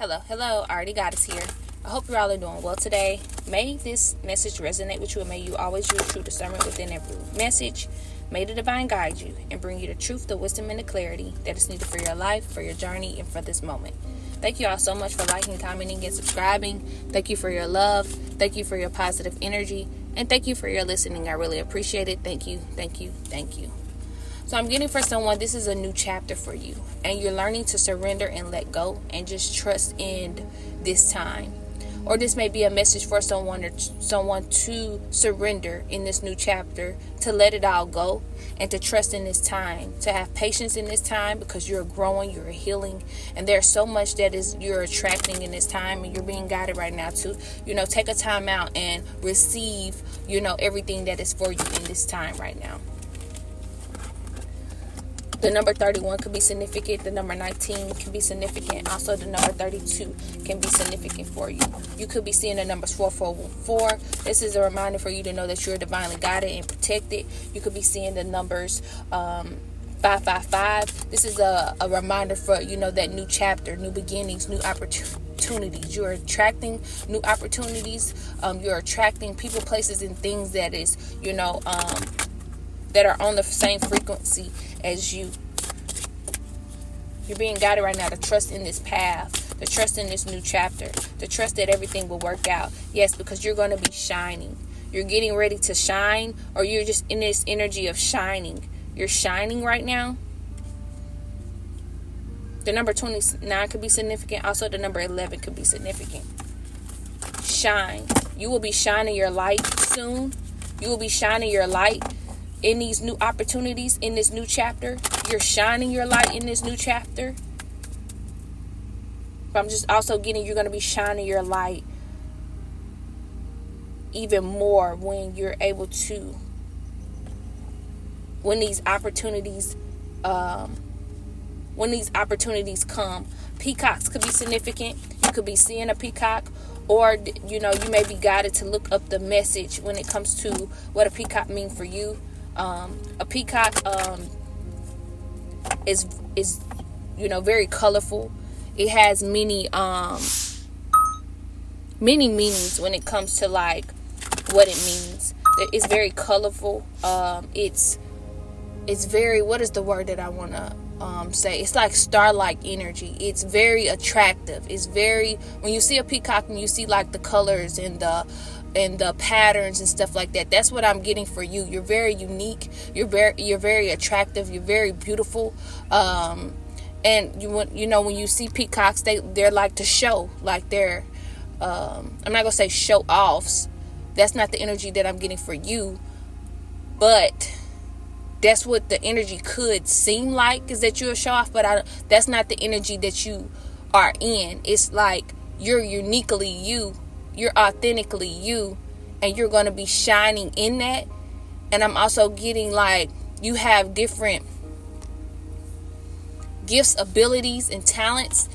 Hello, already got us here. I hope you all are doing well today. May this message resonate with you, and may you always use true discernment within every message. May the divine guide you and bring you the truth, the wisdom, and the clarity that is needed for your life, for your journey, and for this moment. Thank you all so much for liking, commenting, and subscribing. Thank you for your love. Thank you for your positive energy. And thank you for your listening. I really appreciate it. Thank you, thank you, thank you. So I'm getting for someone, this is a new chapter for you. And you're learning to surrender and let go and just trust in this time. Or this may be a message for someone to surrender in this new chapter, to let it all go and to trust in this time, to have patience in this time because you're growing, you're healing, and there's so much that is you're attracting in this time, and you're being guided right now to, take a time out and receive, everything that is for you in this time right now. The number 31 could be significant. The number 19 can be significant. Also, the number 32 can be significant for you. You could be seeing the numbers 444. This is a reminder for you to know that you're divinely guided and protected. You could be seeing the numbers 555. This is a reminder for, that new chapter, new beginnings, new opportunities. You're attracting new opportunities. You're attracting people, places, and things that is, that are on the same frequency as you. You're being guided right now to trust in this path, to trust in this new chapter, to trust that everything will work out. Yes, because you're going to be shining. You're getting ready to shine, or you're just in this energy of shining. You're shining right now. The number 29 could be significant. Also, the number 11 could be significant. Shine. You will be shining your light soon. You will be shining your light in these new opportunities, in this new chapter. You're shining your light in this new chapter. But I'm just also getting, you're going to be shining your light even more when you're able to, when these opportunities come. Peacocks could be significant. You could be seeing a peacock, or you may be guided to look up the message when it comes to what a peacock means for you. A peacock is very colorful. It has many meanings when it comes to like what it means. It's very colorful. It's very, what is the word that I want to say? It's like star-like energy. It's very attractive. It's very, when you see a peacock and you see like the colors and the patterns and stuff like that, that's what I'm getting for you. You're very unique. You're very attractive. You're very beautiful. And when you see peacocks, they're like to show, like they're I'm not gonna say show offs. That's not the energy that I'm getting for you, but that's what the energy could seem like, is that you're a show off, but that's not the energy that you are in. It's like you're uniquely you. You're authentically you, and you're going to be shining in that. And I'm also getting like you have different gifts, abilities, and talents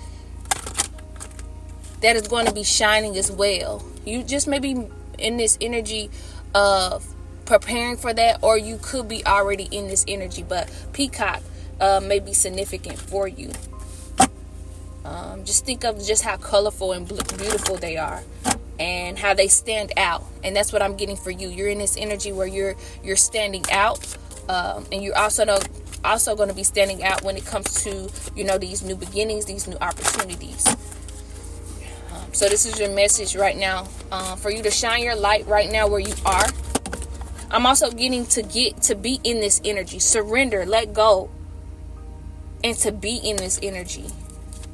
that is going to be shining as well. You just may be in this energy of preparing for that, or you could be already in this energy, but peacock may be significant for you. Just think of just how colorful and beautiful they are, and how they stand out. And that's what I'm getting for you. You're in this energy where you're standing out, and you're also going to be standing out when it comes to these new beginnings, these new opportunities. So this is your message right now, for you to shine your light right now where you are. I'm also getting to be in this energy, surrender, let go, and to be in this energy.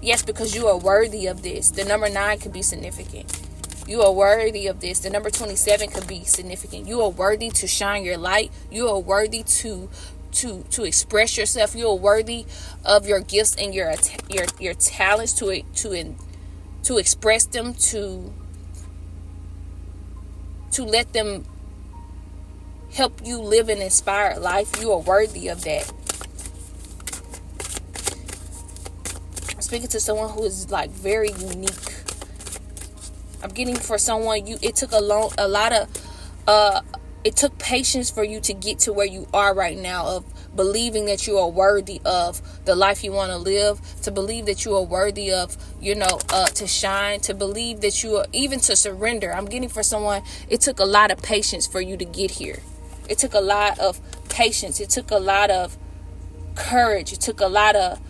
Yes, because you are worthy of this. The number 9 could be significant. You are worthy of this. The number 27 could be significant. You are worthy to shine your light. You are worthy to express yourself. You are worthy of your gifts and your talents to express them, to let them help you live an inspired life. You are worthy of that. I'm speaking to someone who is like very unique. I'm getting for someone, it took patience for you to get to where you are right now, of believing that you are worthy of the life you want to live, to believe that you are worthy of, to shine, to believe that you are, even to surrender. I'm getting for someone, it took a lot of patience for you to get here. It took a lot of patience. It took a lot of courage. It took a lot of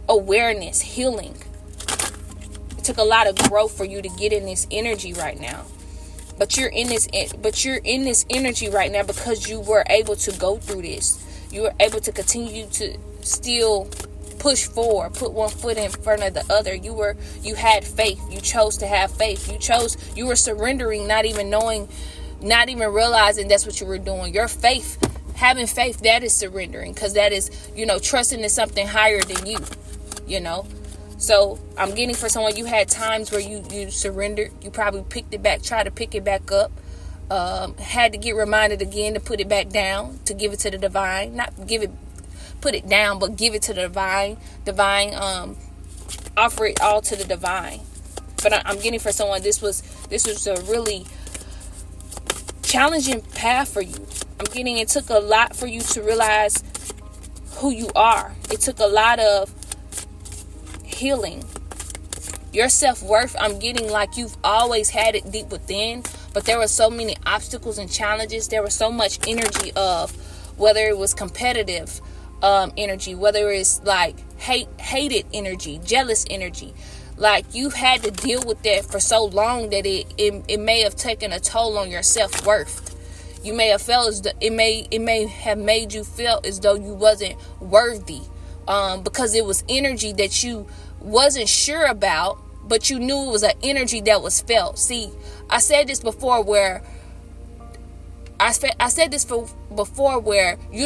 awareness, healing. It took a lot of growth for you to get in this energy right now. But you're in this energy right now because you were able to go through this. You were able to continue to still push forward, put one foot in front of the other. You had faith. You chose to have faith. You were surrendering, not even knowing, not even realizing that's what you were doing. Your faith, having faith, that is surrendering, because that is, trusting in something higher than you, So I'm getting for someone, you had times where you surrendered. You probably picked it back, tried to pick it back up. Had to get reminded again to put it back down, to give it to the divine. Not put it down, but give it to the divine. Offer it all to the divine. But I'm getting for someone, this was a really challenging path for you. I'm getting, it took a lot for you to realize who you are. It took a lot of healing. Your self-worth, I'm getting like you've always had it deep within, but there were so many obstacles and challenges. There was so much energy of, whether it was competitive energy, whether it's like hated energy, jealous energy. Like, you've had to deal with that for so long that it may have taken a toll on your self-worth. You may have felt as though it may have made you feel as though you wasn't worthy, because it was energy that you wasn't sure about, but you knew it was an energy that was felt. See, I said this before where you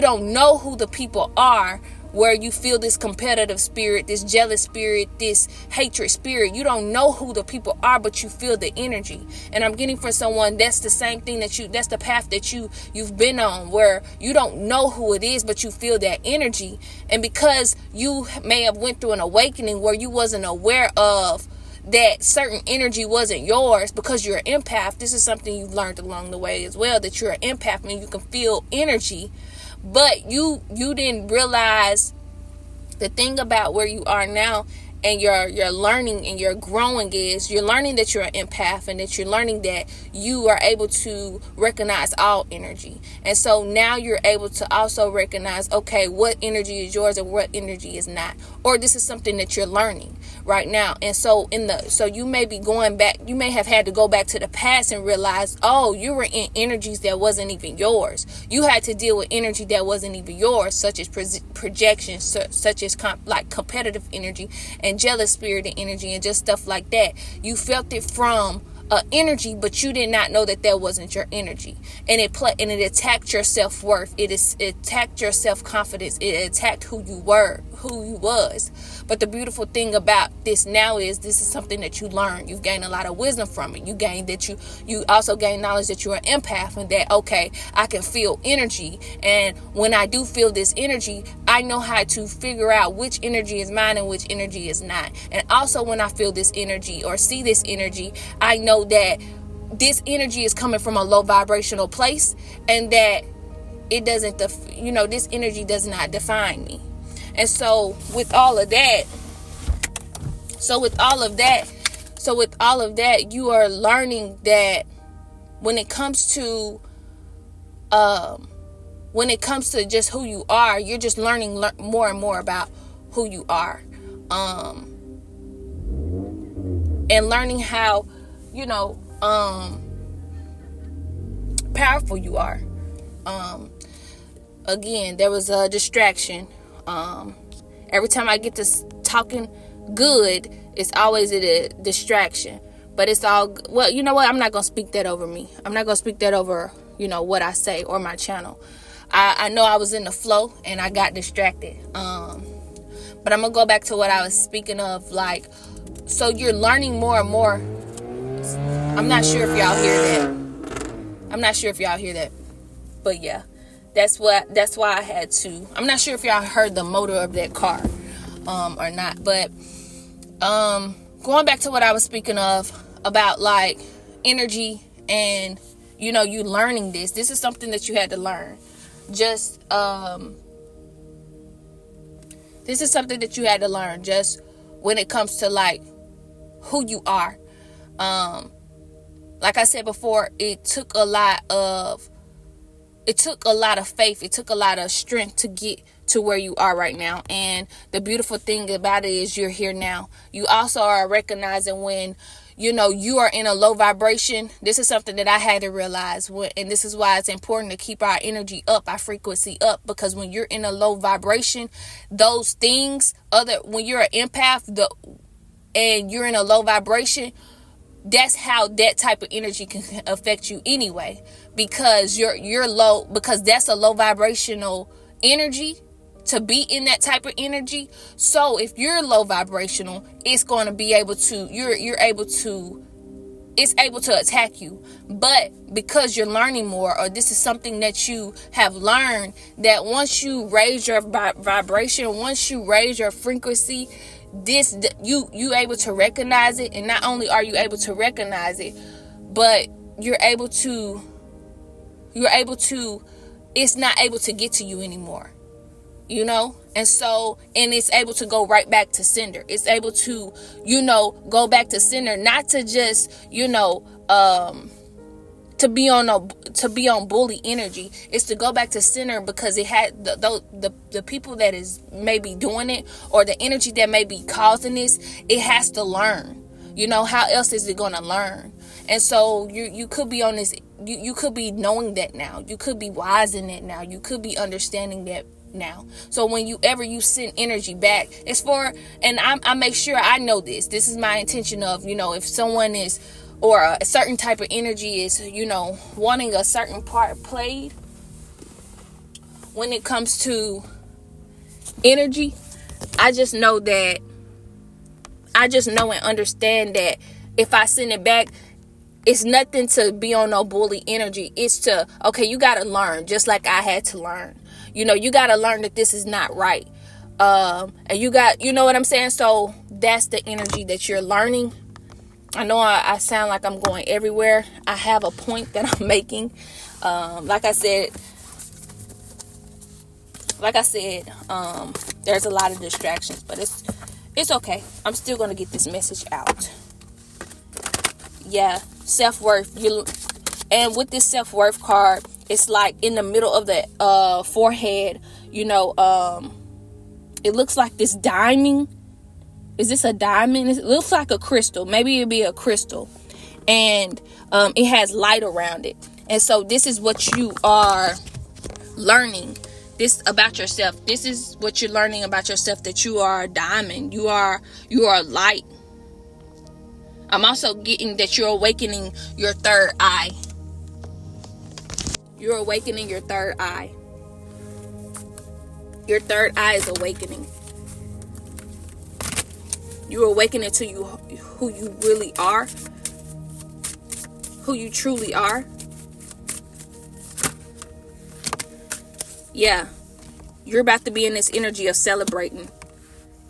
don't know who the people are, where you feel this competitive spirit, this jealous spirit, this hatred spirit. You don't know who the people are, but you feel the energy. And I'm getting for someone, that's the same thing that's the path that you've been on, where you don't know who it is, but you feel that energy. And because you may have went through an awakening where you wasn't aware of that certain energy wasn't yours, because you're an empath. This is something you've learned along the way as well, that you're an empath and you can feel energy. But you didn't realize the thing about where you are now, and you're learning and you're growing, is you're learning that you're an empath, and that you're learning that you are able to recognize all energy. And so now you're able to also recognize, okay, what energy is yours and what energy is not. Or this is something that you're learning right now. And so you may be going back, you may have had to go back to the past and realize, oh, you were in energies that wasn't even yours. You had to deal with energy that wasn't even yours, such as projection, such as competitive energy and jealous spirit energy, and just stuff like that. You felt it from energy, but you did not know that wasn't your energy, and it attacked your self-worth. It attacked your self-confidence. It attacked who you was. But the beautiful thing about this now is, this is something that you learn. You've gained a lot of wisdom from it. You also gain knowledge that you're an empath, and that, okay, I can feel energy, and when I do feel this energy, I know how to figure out which energy is mine and which energy is not. And also, when I feel this energy or see this energy, I know that this energy is coming from a low vibrational place, and that it doesn't, this energy does not define me. And so with all of that, you are learning that when it comes to just who you are, you're just learning more and more about who you are, and learning how, powerful you are. Again, there was a distraction. Every time I get to talking good, it's always a distraction. But it's all, well, you know what? I'm not going to speak that over me. I'm not going to speak that over, what I say or my channel. I know I was in the flow and I got distracted. But I'm going to go back to what I was speaking of. So you're learning more and more. I'm not sure if y'all hear that. But yeah. That's why I had to. I'm not sure if y'all heard the motor of that car or not. But going back to what I was speaking of about energy, and you learning this. This is something that you had to learn. just this is something that you had to learn, just when it comes to like who you are. Like I said before, it took a lot of faith, it took a lot of strength to get to where you are right now. And the beautiful thing about it is you're here now. You also are recognizing when you are in a low vibration. This is something that I had to realize, and this is why it's important to keep our energy up, our frequency up, because when you're in a low vibration, those things, when you're an empath, and you're in a low vibration, that's how that type of energy can affect you anyway, because you're low, because that's a low vibrational energy to be in that type of energy. So if you're low vibrational, it's going to be able to, it's able to attack you. But because you're learning more, or this is something that you have learned, that once you raise your vibration, once you raise your frequency, you able to recognize it. And not only are you able to recognize it, but you're able to, it's not able to get to you anymore. And so, and it's able to go right back to sender. It's able to, go back to sender, not to just, to be on bully energy. It's to go back to center, because it had the people that is maybe doing it, or the energy that may be causing this, it has to learn. How else is it going to learn? And so you could be on this, you could be knowing that now. You could be wise in it now. You could be understanding that now. So when you send energy back, it's for, and I make sure I know this is my intention of, if someone is, or a certain type of energy is, wanting a certain part played when it comes to energy, I just know and understand that if I send it back, it's nothing to be on no bully energy. It's to, okay, you got to learn, just like I had to learn. You got to learn that this is not right. And you know what I'm saying? So that's the energy that you're learning. I know I sound like I'm going everywhere. I have a point that I'm making. Like I said, there's a lot of distractions, but it's okay. I'm still going to get this message out. Yeah, self-worth. And with this self-worth card, it's like in the middle of the forehead, it looks like this diamond. Is this a diamond? It looks like a crystal. Maybe it'd be a crystal. And it has light around it. And so this is what you are learning this about yourself. This is what you're learning about yourself, that you are a diamond. You are light. I'm also getting that you're awakening your third eye. You're awakening your third eye. Your third eye is awakening. You're awakening to who you really are. Who you truly are. Yeah. You're about to be in this energy of celebrating.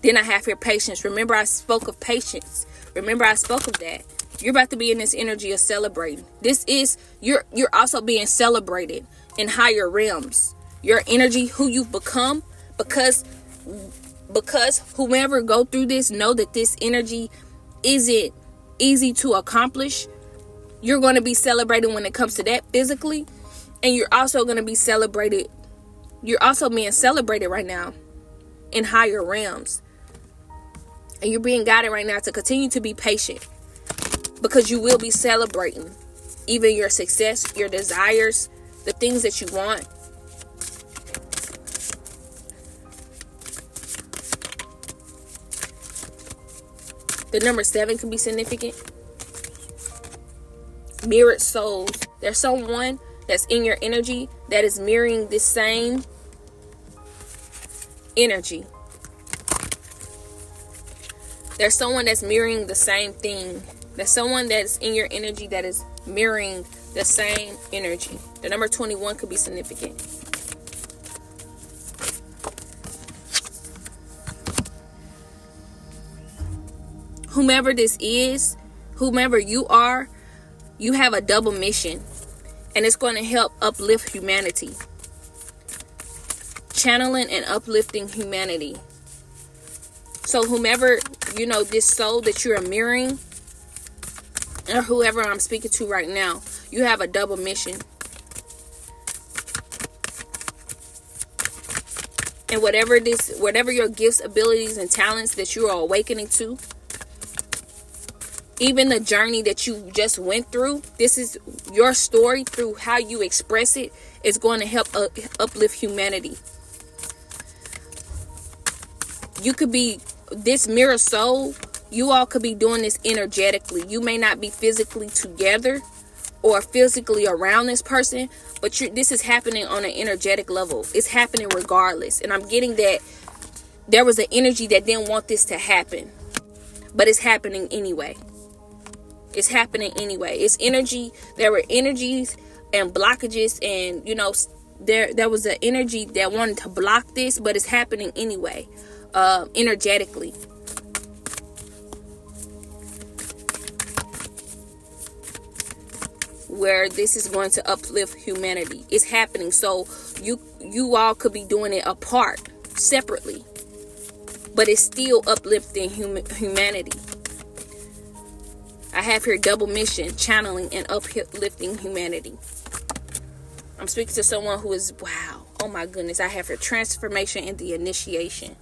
Then I have here patience. Remember I spoke of patience. Remember I spoke of that. You're about to be in this energy of celebrating. This is, you're also being celebrated in higher realms. Your energy, who you've become, because whomever go through this, know that this energy isn't easy to accomplish. You're going to be celebrated when it comes to that physically. And you're also going to be celebrated. You're also being celebrated right now in higher realms. And you're being guided right now to continue to be patient, because you will be celebrating even your success, your desires, the things that you want. The number 7 can be significant. Mirrored souls. There's someone that's in your energy that is mirroring the same energy. There's someone that's mirroring the same thing. There's someone that's in your energy that is mirroring the same energy. The number 21 could be significant. Whomever this is, whomever you are, you have a double mission. And it's going to help uplift humanity. channeling and uplifting humanity. So whomever, this soul that you're mirroring, or whoever I'm speaking to right now, you have a double mission. And whatever your gifts, abilities, and talents that you are awakening to, even the journey that you just went through, this is your story. Through how you express it is going to help uplift humanity. You could be this mirror soul. You all could be doing this energetically. You may not be physically together or physically around this person, but this is happening on an energetic level. It's happening regardless. And I'm getting that there was an energy that didn't want this to happen, but it's happening anyway. It's happening anyway. It's energy. There were energies and blockages, and there was an energy that wanted to block this, but it's happening anyway, energetically. Where this is going to uplift humanity. It's happening. So you all could be doing it apart, separately, but it's still uplifting humanity. I have here double mission, channeling and uplifting humanity. I'm speaking to someone who is, wow, oh my goodness, I have here transformation and the initiation.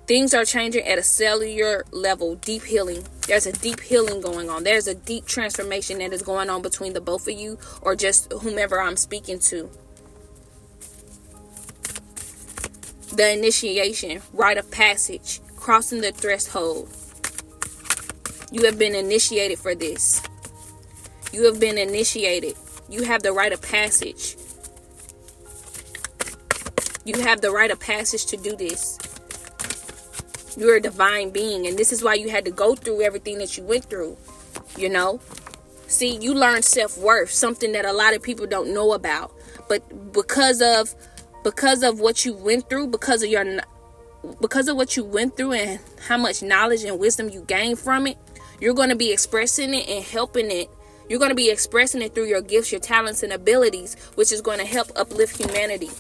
Things are changing at a cellular level, deep healing. There's a deep healing going on. There's a deep transformation that is going on between the both of you, or just whomever I'm speaking to. The initiation, rite of passage, crossing the threshold. You have been initiated for this. You have been initiated. You have the rite of passage. You have the rite of passage to do this. You're a divine being, and this is why you had to go through everything that you went through. See, you learned self-worth, something that a lot of people don't know about. But because of what you went through, because of what you went through and how much knowledge and wisdom you gained from it, you're going to be expressing it and helping it. You're going to be expressing it through your gifts, your talents, and abilities, which is going to help uplift humanity.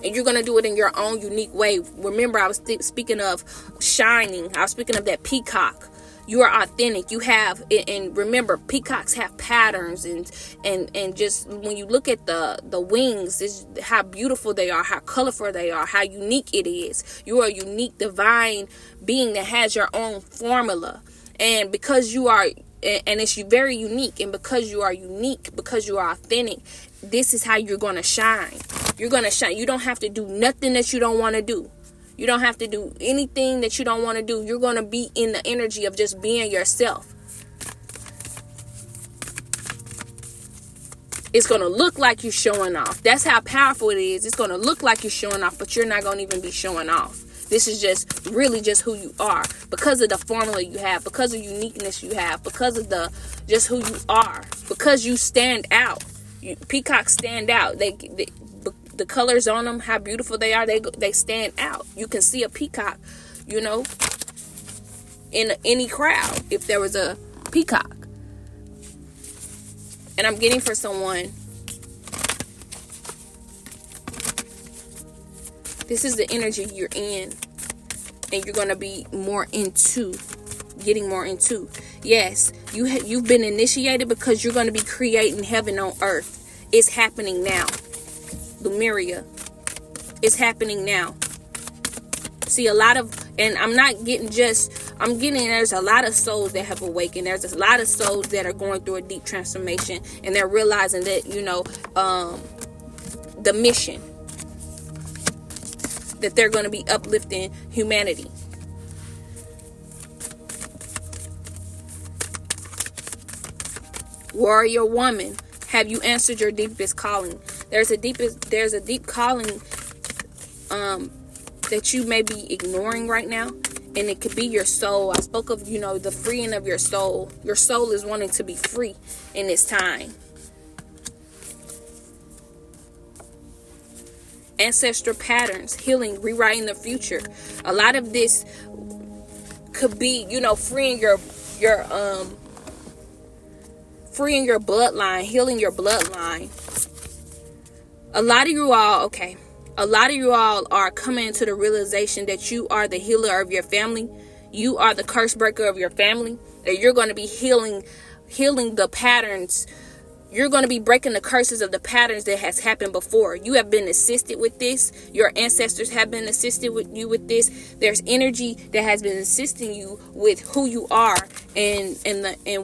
And you're going to do it in your own unique way. Remember, I was speaking of shining. I was speaking of that peacock. You are authentic. You have, and remember, peacocks have patterns, and just when you look at the wings, it's how beautiful they are, how colorful they are, how unique it is. You are a unique divine being that has your own formula. And because you are, and it's very unique, and because you are unique, because you are authentic, this is how you're going to shine. You're going to shine. You don't have to do nothing that you don't want to do. You don't have to do anything that you don't want to do. You're going to be in the energy of just being yourself. It's going to look like you're showing off. That's how powerful it is. It's going to look like you're showing off, but you're not going to even be showing off. This is just really just who you are, because of the formula you have, because of uniqueness you have, because of just who you are, because you stand out. Peacocks stand out. The colors on them, how beautiful they are, they stand out. You can see a peacock, in any crowd if there was a peacock. And I'm getting for someone, this is the energy you're in, and you're going to be getting more into. Yes, you've been initiated because you're going to be creating heaven on earth. It's happening now. Lemuria. It's happening now. See, and there's a lot of souls that have awakened. There's a lot of souls that are going through a deep transformation, and they're realizing that, the mission, that they're going to be uplifting humanity. Warrior woman, have you answered your deepest calling? There's a deep calling that you may be ignoring right now, and it could be your soul. I spoke of, the freeing of your soul. Your soul is wanting to be free in this time. Ancestral patterns, healing, rewriting the future. A lot of this could be, freeing your bloodline, healing your bloodline. A lot of you all, okay, a lot of you all are coming to the realization that you are the healer of your family. You are the curse breaker of your family. That you're going to be healing the patterns. You're going to be breaking the curses of the patterns that has happened before. You have been assisted with this. Your ancestors have been assisted with you with this. There's energy that has been assisting you with who you are and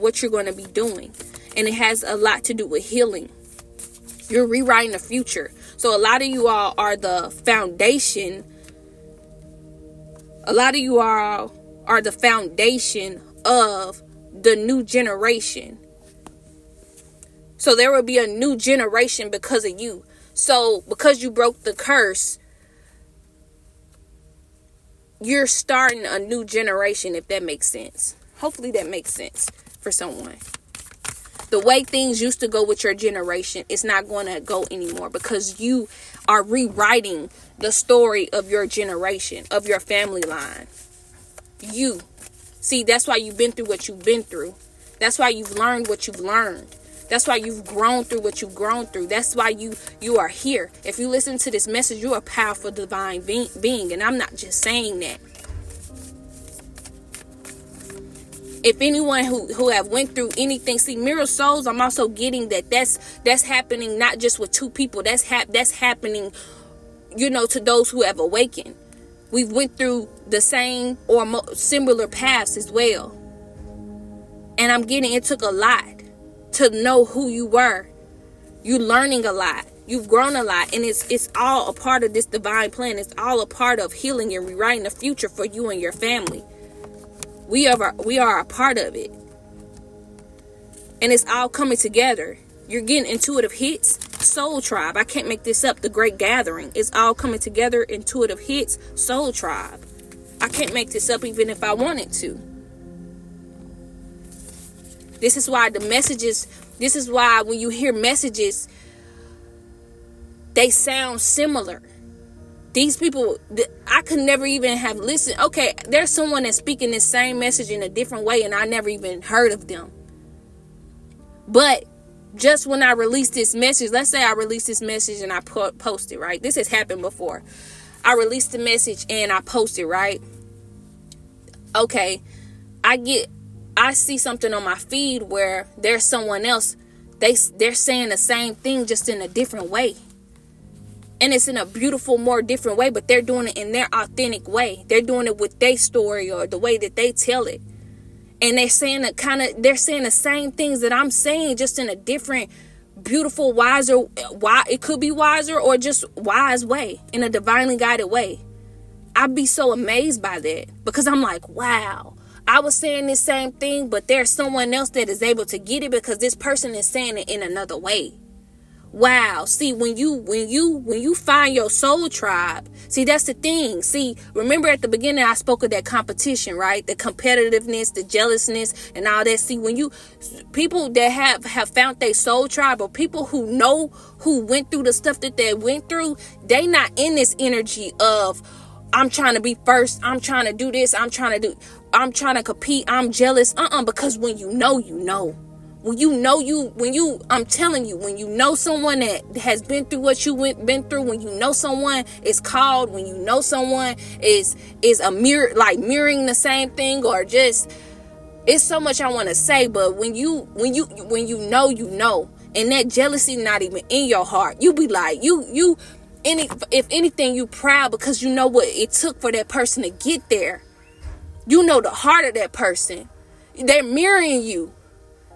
what you're going to be doing. And it has a lot to do with healing. You're rewriting the future. So a lot of you all are the foundation. A lot of you all are the foundation of the new generation. So there will be a new generation because of you. So because you broke the curse, you're starting a new generation, if that makes sense. Hopefully that makes sense for someone. The way things used to go with your generation, it's not going to go anymore because you are rewriting the story of your generation, of your family line. You. See, that's why you've been through what you've been through. That's why you've learned what you've learned. That's why you've grown through what you've grown through. That's why you are here. If you listen to this message, you're a powerful divine being. And I'm not just saying that. If anyone who have went through anything, see, mirror souls, I'm also getting that's happening not just with two people. That's happening, to those who have awakened. We've went through the same or similar paths as well. And I'm getting, it took a lot to know who you were. You're learning a lot. You've grown a lot. And it's all a part of this divine plan. It's all a part of healing and rewriting the future for you and your family. We are a part of it. And it's all coming together. You're getting intuitive hits. Soul Tribe. I can't make this up. The Great Gathering. It's all coming together. Intuitive hits. Soul Tribe. I can't make this up even if I wanted to. This is why when you hear messages, they sound similar. These people, I could never even have listened. Okay, there's someone that's speaking this same message in a different way and I never even heard of them. But just when I release this message, let's say I release this message and I post it, right? This has happened before. I released the message and I post it, right? Okay, I see something on my feed where there's someone else, they're saying the same thing just in a different way. And it's in a beautiful, more different way, but they're doing it in their authentic way. They're doing it with their story or the way that they tell it. And they're saying the same things that I'm saying, just in a different, beautiful, wiser, it could be wiser or just wise way, in a divinely guided way. I'd be so amazed by that because I'm like, wow, I was saying this same thing, but there's someone else that is able to get it because this person is saying it in another way. Wow. See, when you find your soul tribe, see, that's the thing. See, remember at the beginning, I spoke of that competition, right? The competitiveness, the jealousness and all that. See, when people that have found their soul tribe, or people who know, who went through the stuff that they went through, they not in this energy of, I'm trying to be first. I'm trying to do this. I'm trying to compete. I'm jealous. Because when you know, you know. I'm telling you, when you know someone that has been through what you been through, when you know someone is called, when you know someone is a mirror, like mirroring the same thing, or just, it's so much I want to say, but when you know, and that jealousy not even in your heart, you be like, if anything, you proud because you know what it took for that person to get there. You know the heart of that person. They're mirroring you.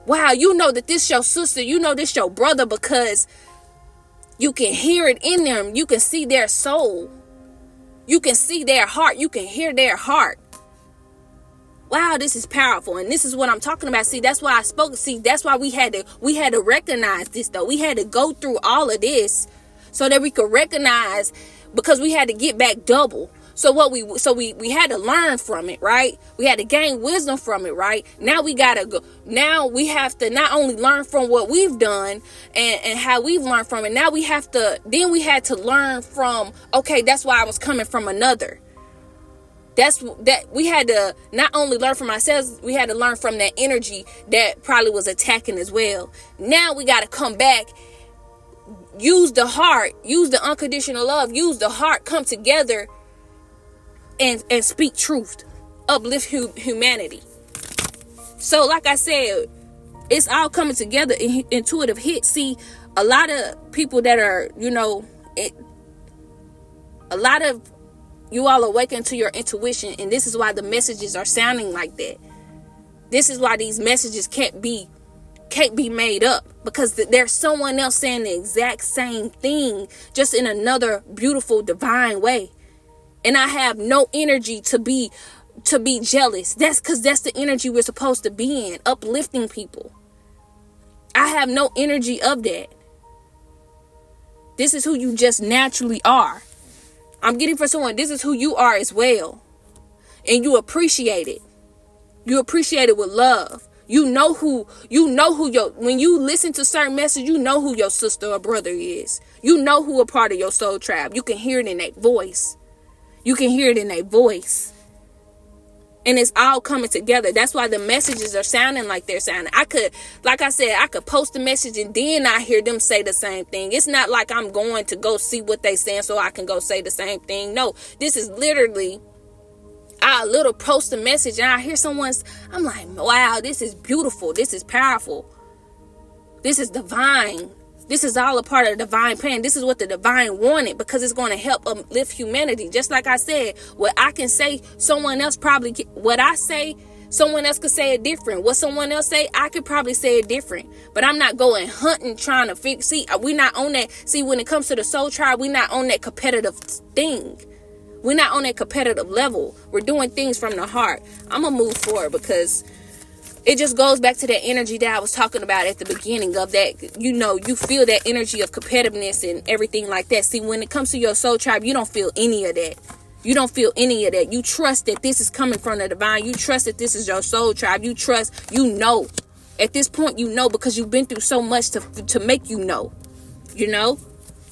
Wow, you know that this your sister, you know this your brother, because you can hear it in them. You can see their soul. You can see their heart. You can hear their heart. Wow, this is powerful. And this is what I'm talking about. See, that's why I spoke. See, that's why we had to recognize this, though. We had to go through all of this so that we could recognize, because we had to get back double. So we had to learn from it, right? We had to gain wisdom from it, right? Now we gotta go. Now we have to not only learn from what we've done and how we've learned from it. Now we had to learn from, okay, that's why I was coming from another. That we had to not only learn from ourselves, we had to learn from that energy that probably was attacking as well. Now we got to come back use the heart, use the unconditional love, use the heart, come together and speak truth, uplift humanity. So like I said, it's all coming together. Intuitive hit. See, a lot of people that are, a lot of you all awaken to your intuition, and this is why the messages are sounding like that. This is why these messages can't be made up, because there's someone else saying the exact same thing, just in another beautiful divine way. And I have no energy to be jealous. That's because that's the energy we're supposed to be in, uplifting people. I have no energy of that. This is who you just naturally are. I'm getting for someone, this is who you are as well. And you appreciate it. You appreciate it with love. You know who when you listen to certain messages, you know who your sister or brother is. You know who a part of your soul tribe. You can hear it in their voice. You can hear it in their voice. And it's all coming together. That's why the messages are sounding like they're sounding. I could post a message and then I hear them say the same thing. It's not like I'm going to go see what they saying so I can go say the same thing. No, this is literally, I little post a message and I hear I'm like, wow, this is beautiful. This is powerful. This is divine. This is all a part of the divine plan. This is what the divine wanted, because it's going to help uplift humanity. Just like I said, what I can say, someone else what I say, someone else could say it different. What someone else say, I could probably say it different. But I'm not going hunting, trying to fix. See, we're not on that. See, when it comes to the soul tribe, we're not on that competitive thing. We're not on that competitive level. We're doing things from the heart. I'm going to move forward, because it just goes back to that energy that I was talking about at the beginning of that. You feel that energy of competitiveness and everything like that. See, when it comes to your soul tribe, you don't feel any of that. You don't feel any of that. You trust that this is coming from the divine. You trust that this is your soul tribe. You trust, at this point, because you've been through so much to make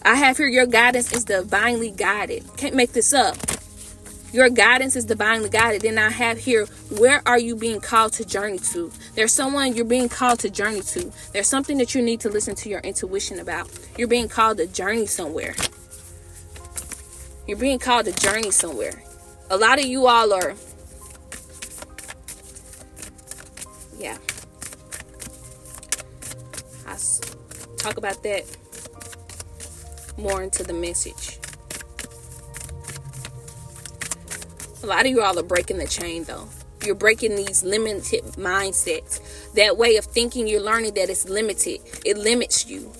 I have here, your guidance is divinely guided. Can't make this up. Your guidance is divinely guided. Then I have here, where are you being called to journey to? There's someone you're being called to journey to. There's something that you need to listen to your intuition about. You're being called to journey somewhere. You're being called to journey somewhere. A lot of you all are, I'll talk about that more into the message. A lot of you all are breaking the chain, though. You're breaking these limited mindsets. That way of thinking, you're learning that it's limited. It limits you.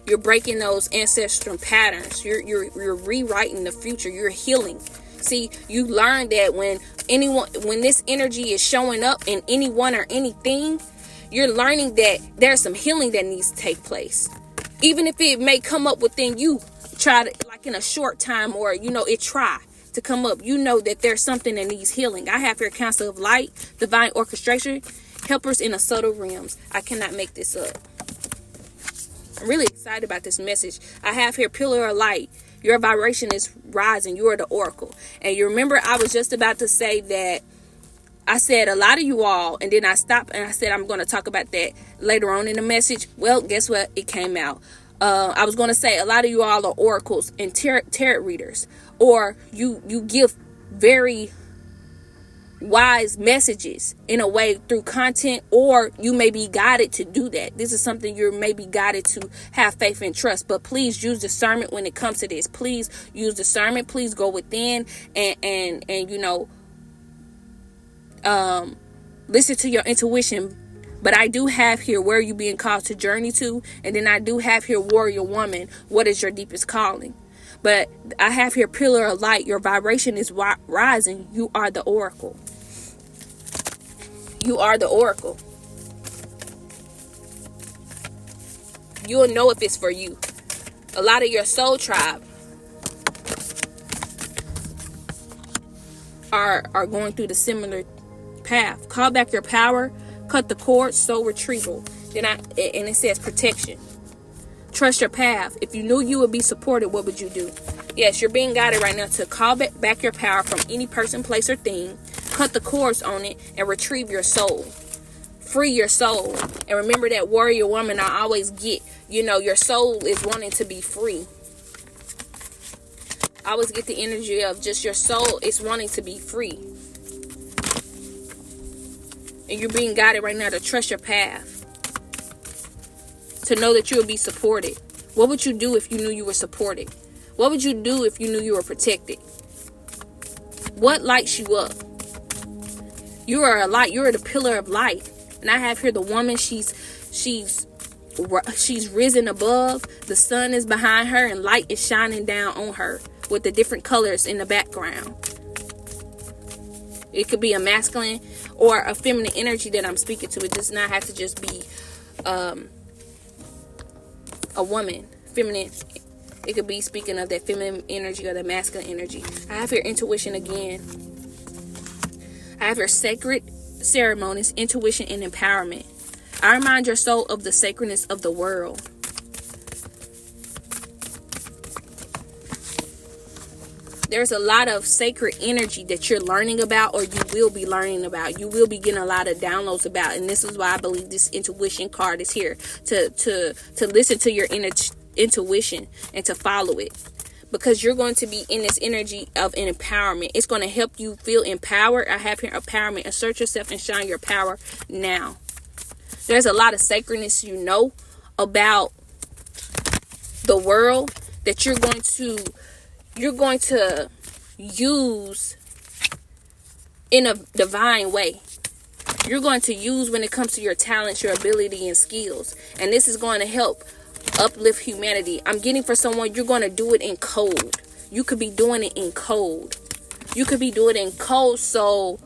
You're breaking those ancestral patterns. You're rewriting the future. You're healing. See, you learn that when this energy is showing up in anyone or anything, you're learning that there's some healing that needs to take place. Even if it may come up within you, try to, like in a short time, or, it try to come up, that there's something that needs healing. I have here Council of Light, Divine Orchestration, Helpers in the Subtle Realms. I cannot make this up. I'm really excited about this message. I have here Pillar of Light. Your vibration is rising. You are the Oracle. And you remember, I was just about to say that I said a lot of you all, and then I stopped and I said I'm going to talk about that later on in the message. Well, guess what? It came out. I was going to say a lot of you all are oracles and tarot readers, or you give very wise messages in a way through content, or you may be guided to do that. This is something you're maybe guided to have faith and trust. But please use discernment when it comes to this. Please use discernment. Please go within and listen to your intuition. But I do have here, where are you being called to journey to? And then I do have here, warrior woman, what is your deepest calling? But I have here, pillar of light, your vibration is rising. You are the oracle. You are the oracle. You'll know if it's for you. A lot of your soul tribe are going through the similar path. Call back your power. Cut the cord, soul retrieval. And it says protection. Trust your path. If you knew you would be supported, what would you do? Yes, you're being guided right now to call back your power from any person, place, or thing. Cut the cords on it and retrieve your soul. free your soul. And remember that warrior woman I always get, your soul is wanting to be free. I always get the energy of just your soul is wanting to be free. And you're being guided right now to trust your path. To know that you'll be supported. What would you do if you knew you were supported? What would you do if you knew you were protected? What lights you up? You are a light. You are the pillar of light. And I have here the woman. She's risen above. The sun is behind her and light is shining down on her with the different colors in the background. It could be a masculine or a feminine energy that I'm speaking to. It does not have to just be a woman. Feminine. It could be speaking of that feminine energy or the masculine energy. I have here intuition again. I have here sacred ceremonies, intuition, and empowerment. I remind your soul of the sacredness of the world. There's a lot of sacred energy that you're learning about, or you will be learning about. You will be getting a lot of downloads about. And this is why I believe this intuition card is here to listen to your intuition and to follow it. Because you're going to be in this energy of an empowerment. It's going to help you feel empowered. I have here empowerment. Assert yourself and shine your power now. There's a lot of sacredness about the world that you're going to use in a divine way. You're going to use when it comes to your talents, your ability, and skills. And this is going to help uplift humanity. I'm getting for someone, you're going to do it in code. You could be doing it in code. You could be doing it in code. So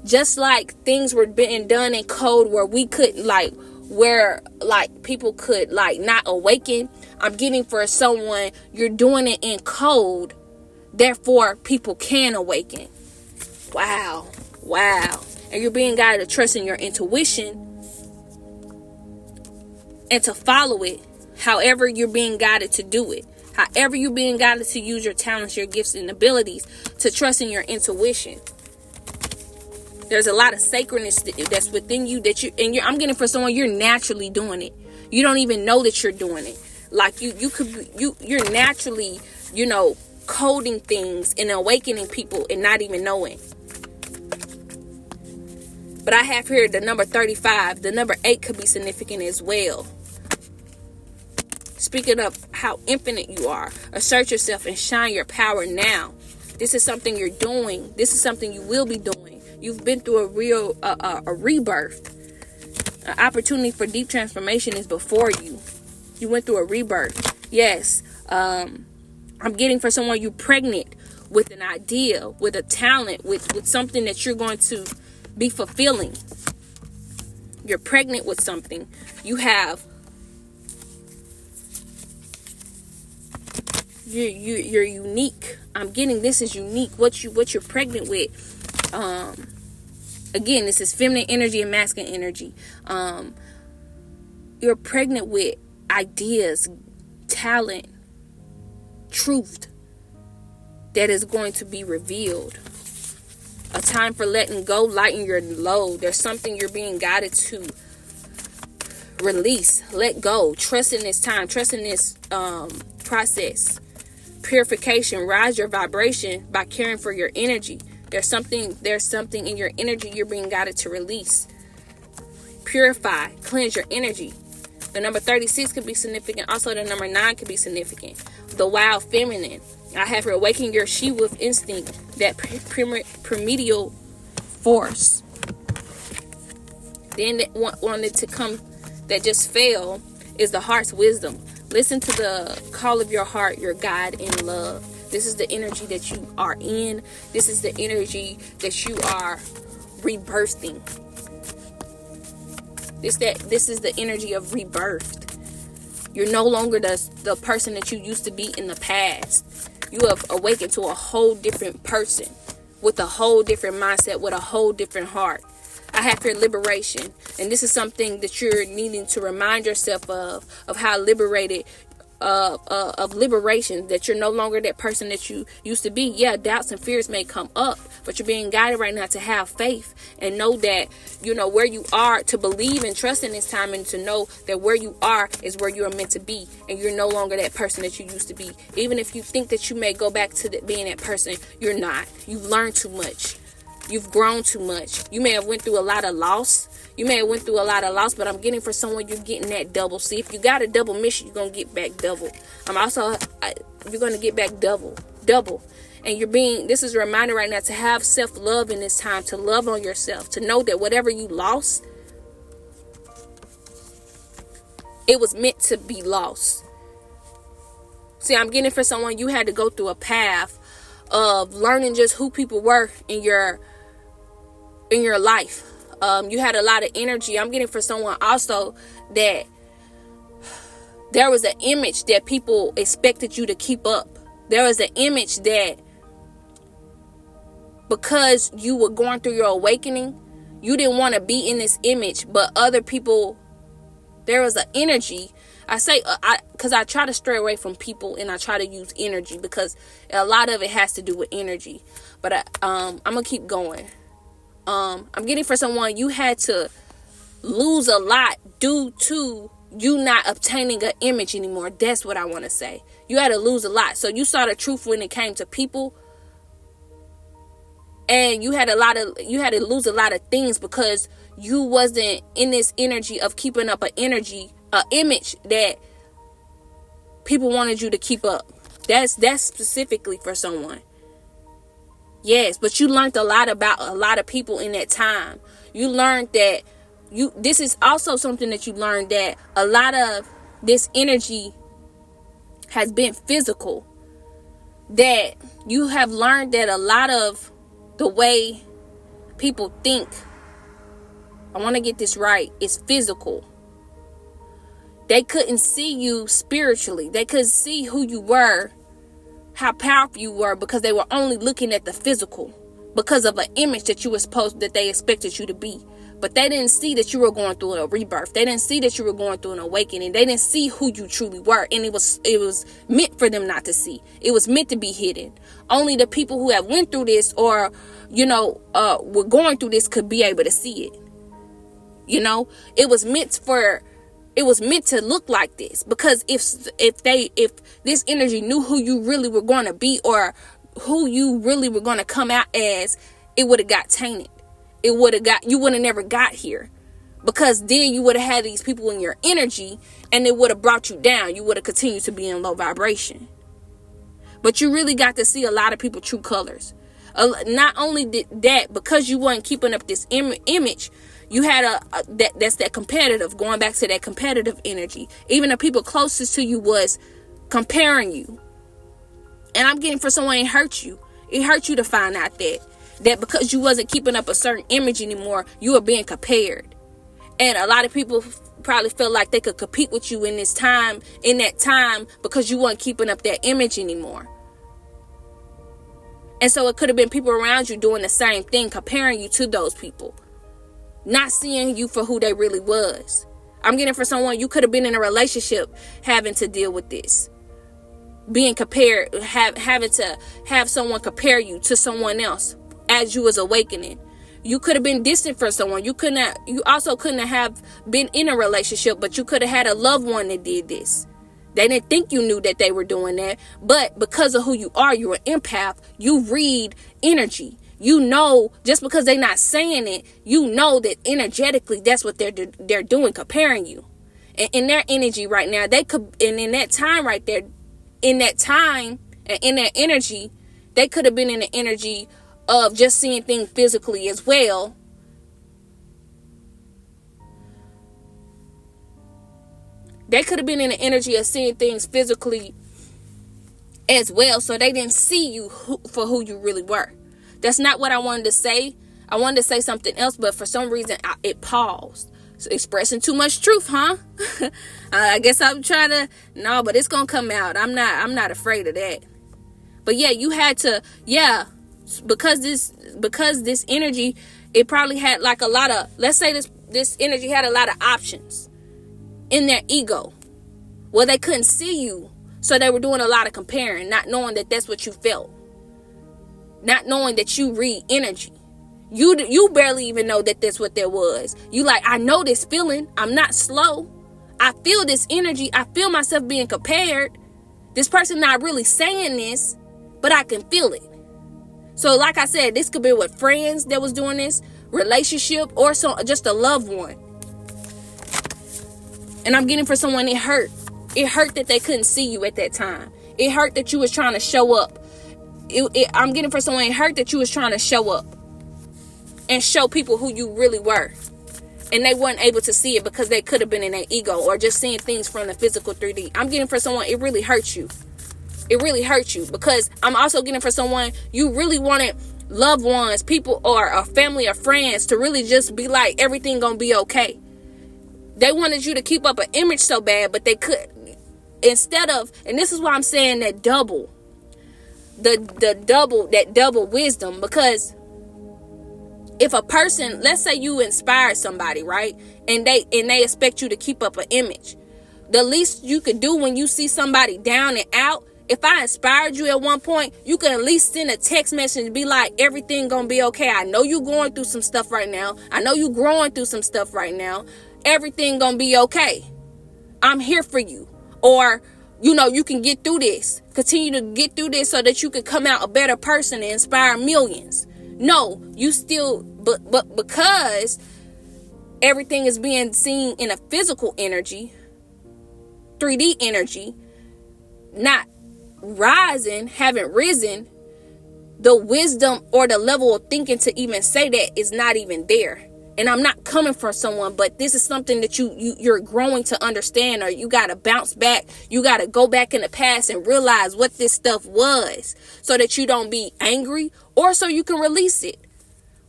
just like things were being done in code where we couldn't where people could not awaken, I'm getting for someone, you're doing it in code, therefore people can awaken. Wow. And you're being guided to trust in your intuition and to follow it however you're being guided to do it. However you're being guided to use your talents, your gifts, and abilities, to trust in your intuition. There's a lot of sacredness that's within you I'm getting for someone, you're naturally doing it. You don't even know that you're doing it. Like you're naturally, coding things and awakening people and not even knowing. But I have here the number 35. The number 8 could be significant as well. Speaking of how infinite you are, assert yourself and shine your power now. This is something you're doing. This is something you will be doing. You've been through a real a rebirth. An opportunity for deep transformation is before you. You went through a rebirth. Yes. I'm getting for someone, you're pregnant with an idea, with a talent, with something that you're going to be fulfilling. You're pregnant with something. You're unique. I'm getting this is unique. What you're pregnant with. Again, this is feminine energy and masculine energy. You're pregnant with ideas, talent, truth that is going to be revealed. A time for letting go, lighten your load. There's something you're being guided to release, let go. Trust in this time. Trust in this process. Purification. Rise your vibration by caring for your energy. There's something in your energy you're being guided to release. Purify. Cleanse your energy. The number 36 could be significant. Also, the number 9 could be significant. The wild feminine. I have her awaken your she-wolf instinct, that primordial force. Then wanted to come that just fell is the heart's wisdom. Listen to the call of your heart, your guide in love. This is the energy that you are in. This is the energy that you are rebirthing. This is the energy of rebirth. You're no longer the person that you used to be in the past. You have awakened to a whole different person with a whole different mindset, with a whole different heart. I have here liberation. And this is something that you're needing to remind yourself of how liberated of liberation, that you're no longer that person that you used to be. Yeah, doubts and fears may come up, but you're being guided right now to have faith and know that, where you are, to believe and trust in this time, and to know that where you are is where you are meant to be, and you're no longer that person that you used to be. Even if you think that you may go back to being that person, you're not. You've learned too much. You've grown too much. You may have went through a lot of loss. But I'm getting for someone, you're getting that double. See, if you got a double mission, you're going to get back double. You're going to get back double. And this is a reminder right now to have self-love in this time, to love on yourself, to know that whatever you lost, it was meant to be lost. See, I'm getting for someone, you had to go through a path of learning just who people were in your life. You had a lot of energy. I'm getting for someone also that there was an image that people expected you to keep up. There was an image that because you were going through your awakening, you didn't want to be in this image, but other people, there was an energy. I say, because I try to stray away from people and I try to use energy because a lot of it has to do with energy. But I'm going to keep going. I'm getting for someone, you had to lose a lot due to you not obtaining an image anymore. That's what I want to say. You had to lose a lot. So you saw the truth when it came to people, and you had to lose a lot of things because you wasn't in this energy of keeping up an image that people wanted you to keep up. That's specifically for someone. Yes, but you learned a lot about a lot of people in that time. You learned that this is also something that you learned, that a lot of this energy has been physical. That you have learned that a lot of the way people think, I want to get this right, is physical. They couldn't see you spiritually. They couldn't see who you were, how powerful you were, because they were only looking at the physical, because of an image that they expected you to be. But they didn't see that you were going through a rebirth. They didn't see that you were going through an awakening. They didn't see who you truly were. And it was meant for them not to see. It was meant to be hidden. Only the people who have went through this or, were going through this could be able to see it. It was meant to look like this, because if this energy knew who you really were going to be, or who you really were going to come out as, it would have got tainted. You would have never got here, because then you would have had these people in your energy and it would have brought you down. You would have continued to be in low vibration. But you really got to see a lot of people's true colors. Not only did that, because you weren't keeping up this image, you had that's that competitive, going back to that competitive energy. Even the people closest to you was comparing you. And I'm getting for someone, it hurt you. It hurt you to find out that because you wasn't keeping up a certain image anymore, you were being compared. And a lot of people probably felt like they could compete with you in that time, because you weren't keeping up that image anymore. And so it could have been people around you doing the same thing, comparing you to those people, not seeing you for who they really was. I'm getting for someone, you could have been in a relationship having to deal with this, being compared, having to have someone compare you to someone else as you was awakening. You could have been distant from someone. You also couldn't have been in a relationship, but you could have had a loved one that did this. They didn't think you knew that they were doing that, but because of who you are, you're an empath. You read energy. Just because they're not saying it, that energetically that's what they're doing, comparing you. And in their energy right now, and in that time right there, in that time and in that energy, they could have been in the energy of just seeing things physically as well. They could have been in the energy of seeing things physically as well, so they didn't see you for who you really were. That's not what I wanted to say. I wanted to say something else, but for some reason it paused. So expressing too much truth, huh? I guess I'm trying to, no, but it's gonna come out. I'm not afraid of that. But yeah, you had to, because this energy, it probably had like a lot of, let's say this energy had a lot of options in their ego. Well, they couldn't see you, so they were doing a lot of comparing, not knowing that that's what you felt, not knowing that you read energy. You barely even know that that's what there was. You like, I know this feeling. I'm not slow. I feel this energy. I feel myself being compared. This person not really saying this, but I can feel it. So like I said, this could be with friends that was doing this, relationship, or just a loved one. And I'm getting for someone, it hurt. It hurt that they couldn't see you at that time. It hurt that you was trying to show up. I'm getting for someone, it hurt that you was trying to show up and show people who you really were. And they weren't able to see it because they could have been in their ego or just seeing things from the physical 3D. I'm getting for someone, it really hurts you. It really hurts you, because I'm also getting for someone, you really wanted loved ones, people, or a family or friends to really just be like, everything gonna be okay. They wanted you to keep up an image so bad, but they couldn't. Instead of, and this is why I'm saying that double wisdom, because if a person, let's say you inspire somebody, right? And they expect you to keep up an image. The least you could do when you see somebody down and out, if I inspired you at one point, you can at least send a text message and be like, everything gonna be okay. I know you going through some stuff right now. I know you growing through some stuff right now. Everything gonna be okay. I'm here for you. Or, you can get through this. Continue to get through this so that you can come out a better person and inspire millions. No, you still, but because everything is being seen in a physical energy, 3D energy, not rising, haven't risen, the wisdom or the level of thinking to even say that is not even there. And I'm not coming for someone, but this is something that you're growing to understand, or you got to bounce back. You got to go back in the past and realize what this stuff was, so that you don't be angry, or so you can release it,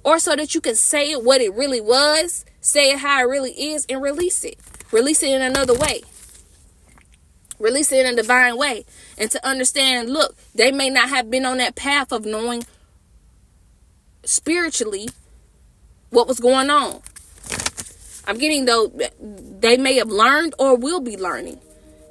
or so that you can say it what it really was, say it how it really is, and release it in another way. Release it in a divine way. And to understand, look, they may not have been on that path of knowing spiritually what was going on. I'm getting, though, they may have learned or will be learning.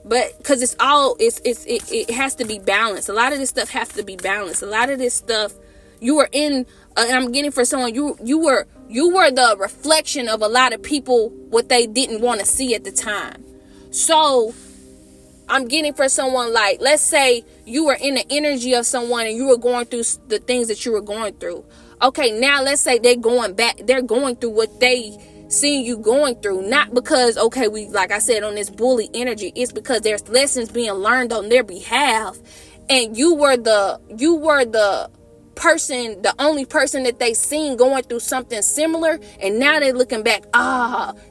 But because it has to be balanced. A lot of this stuff has to be balanced. A lot of this stuff, you were in, and I'm getting for someone, you were the reflection of a lot of people, what they didn't want to see at the time. So I'm getting for someone, like, let's say you were in the energy of someone and you were going through the things that you were going through. Okay, now let's say they're going through what they seen you going through. Not because, okay, like I said, on this bully energy, it's because there's lessons being learned on their behalf. And you were the person, the only person that they seen going through something similar. And now they're looking back,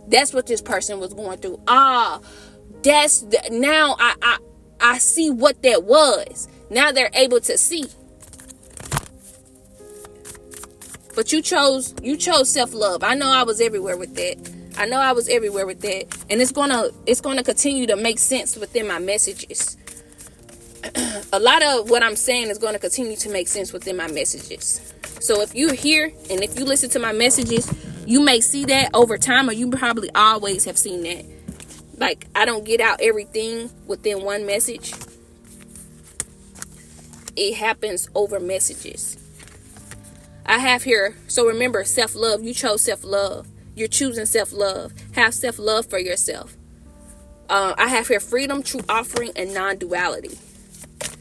that's what this person was going through. Now I see what that was. Now they're able to see. But you chose self-love. I know I was everywhere with that. And it's gonna continue to make sense within my messages. A lot of what I'm saying is going to continue to make sense within my messages. So if you're here and if you listen to my messages, you may see that over time, or you probably always have seen that. Like, I don't get out everything within one message. It happens over messages. I have here, so remember, self-love. You chose self-love. You're choosing self-love. Have self-love for yourself. I have here freedom, true offering, and non-duality.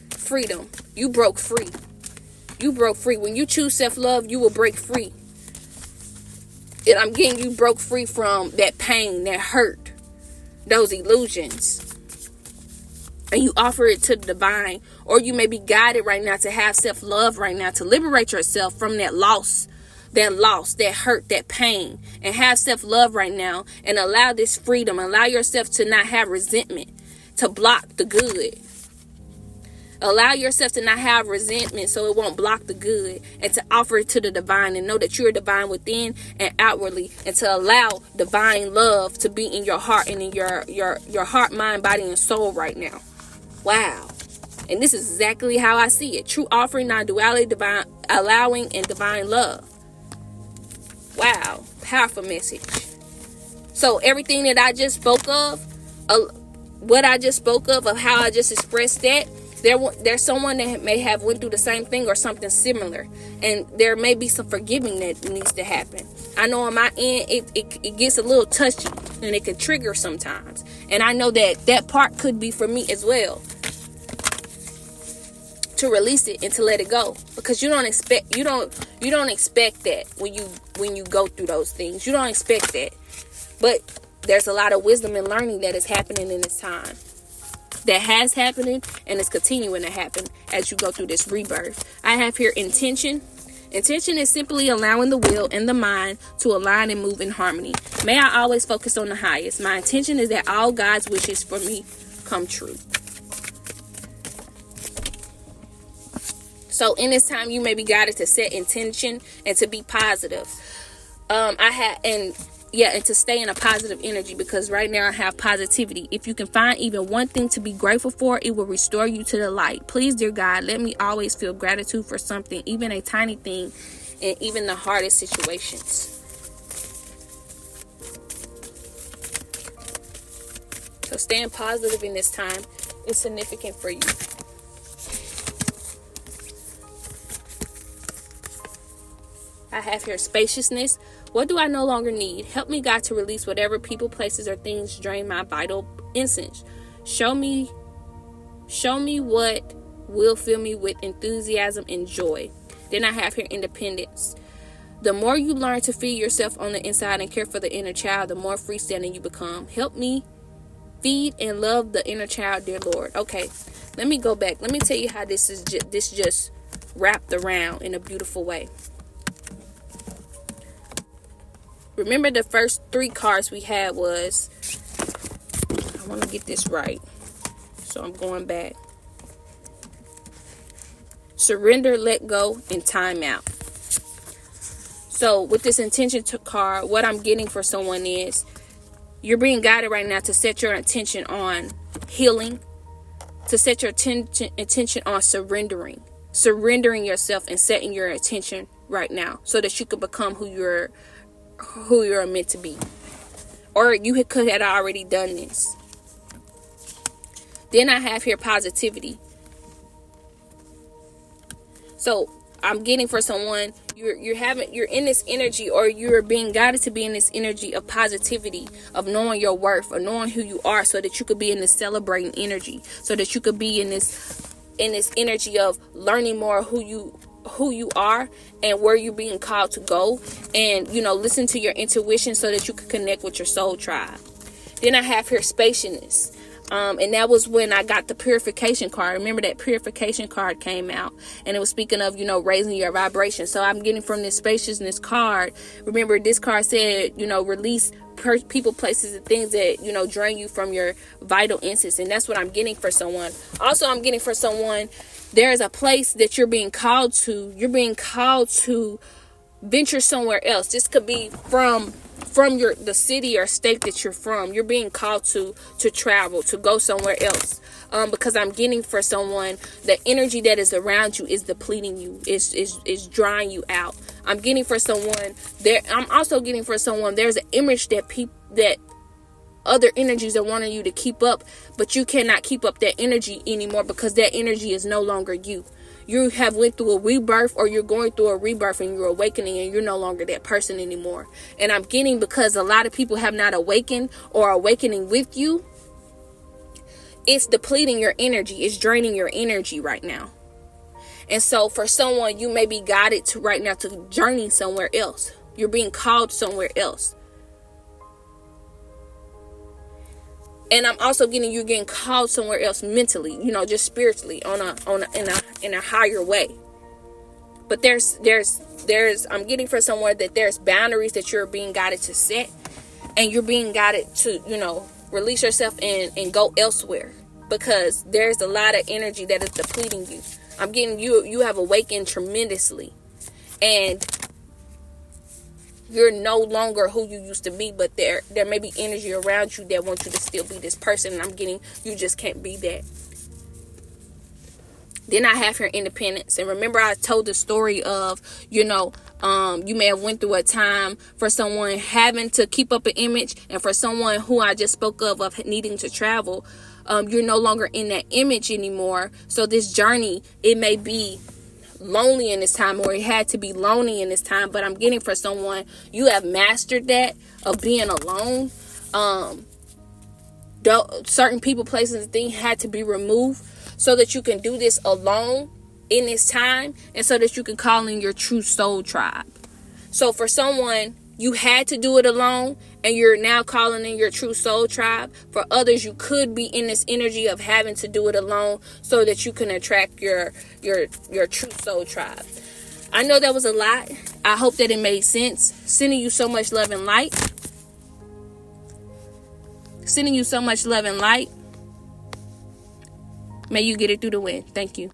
Freedom. You broke free. When you choose self-love, you will break free. And I'm getting you broke free from that pain, that hurt, those illusions. And you offer it to the divine. Or you may be guided right now to have self-love right now, to liberate yourself from that loss, that hurt, that pain. And have self-love right now. And allow this freedom. Allow yourself to not have resentment, to block the good. Allow yourself to not have resentment so it won't block the good, and to offer it to the divine, and know that you're divine within and outwardly, and to allow divine love to be in your heart and in your heart, mind, body, and soul right now. Wow. And this is exactly how I see it. True offering, non-duality, divine allowing, and divine love. Wow. Powerful message. So everything that I just spoke of, what I just spoke of how I just expressed that, there's someone that may have went through the same thing or something similar, and there may be some forgiving that needs to happen. I know on my end it gets a little touchy and it can trigger sometimes, and I know that part could be for me as well, to release it and to let it go, because you don't expect that when you go through those things. You don't expect that, but there's a lot of wisdom and learning that is happening in this time, that has happened and is continuing to happen as you go through this rebirth. I have here intention. Intention is simply allowing the will and the mind to align and move in harmony. May I always focus on the highest. My intention is that all God's wishes for me come true. So in this time, you may be guided to set intention and to be positive. And to stay in a positive energy, because right now I have positivity. If you can find even one thing to be grateful for, it will restore you to the light. Please, dear God, let me always feel gratitude for something, even a tiny thing, in even the hardest situations. So staying positive in this time is significant for you. I have here spaciousness. What do I no longer need? Help me, God, to release whatever people, places, or things drain my vital essence. Show me what will fill me with enthusiasm and joy. Then I have here independence. The more you learn to feed yourself on the inside and care for the inner child, the more freestanding you become. Help me feed and love the inner child, dear Lord. Okay, let me go back. Let me tell you how this just wrapped around in a beautiful way. Remember, the first 3 cards we had was, I want to get this right, so I'm going back. Surrender, let go, and time out. So with this intention card, what I'm getting for someone is, you're being guided right now to set your intention on healing, to set your intention on surrendering yourself and setting your intention right now so that you can become who you're meant to be, or you could have already done this. Then I have here positivity. So I'm getting for someone, you're in this energy, or you're being guided to be in this energy of positivity, of knowing your worth, or knowing who you are, so that you could be in this celebrating energy, so that you could be in this energy of learning more who you are and where you're being called to go, and listen to your intuition so that you can connect with your soul tribe. Then I have here spaciousness, and that was when I got the purification card. Remember that purification card came out, and it was speaking of raising your vibration. So I'm getting from this spaciousness card. Remember, this card said release people, places, and things that drain you from your vital essence, and that's what I'm getting for someone. Also, I'm getting for someone, there's a place that you're being called to. You're being called to venture somewhere else. This could be from the city or state that you're from. You're being called to travel, to go somewhere else. Because I'm getting for someone, the energy that is around you is depleting you, is drying you out. I'm getting for someone there. I'm also getting for someone, there's an image that other energies are wanting you to keep up, but you cannot keep up that energy anymore, because that energy is no longer you. You have went through a rebirth, or you're going through a rebirth, and you're awakening, and you're no longer that person anymore. And I'm getting, because a lot of people have not awakened or awakening with you, it's depleting your energy. It's draining your energy right now. And so for someone, you may be guided to right now to journey somewhere else. You're being called somewhere else. And I'm also getting called somewhere else mentally, just spiritually, in a higher way. But there's I'm getting for someone that there's boundaries that you're being guided to set, and you're being guided to, release yourself and go elsewhere, because there's a lot of energy that is depleting you. I'm getting you have awakened tremendously, and you're no longer who you used to be, but there may be energy around you that wants you to still be this person, and I'm getting you just can't be that. Then I have your independence. And remember, I told the story of, you may have went through a time for someone having to keep up an image, and for someone who I just spoke of needing to travel. you're no longer in that image anymore. So this journey, it may be lonely in this time, or it had to be lonely in this time, but I'm getting for someone, you have mastered that of being alone. Certain people, places, and things had to be removed so that you can do this alone in this time, and so that you can call in your true soul tribe. So for someone, you had to do it alone, and you're now calling in your true soul tribe. For others, you could be in this energy of having to do it alone so that you can attract your true soul tribe. I know that was a lot. I hope that it made sense. Sending you so much love and light. Sending you so much love and light. May you get it through the wind. Thank you.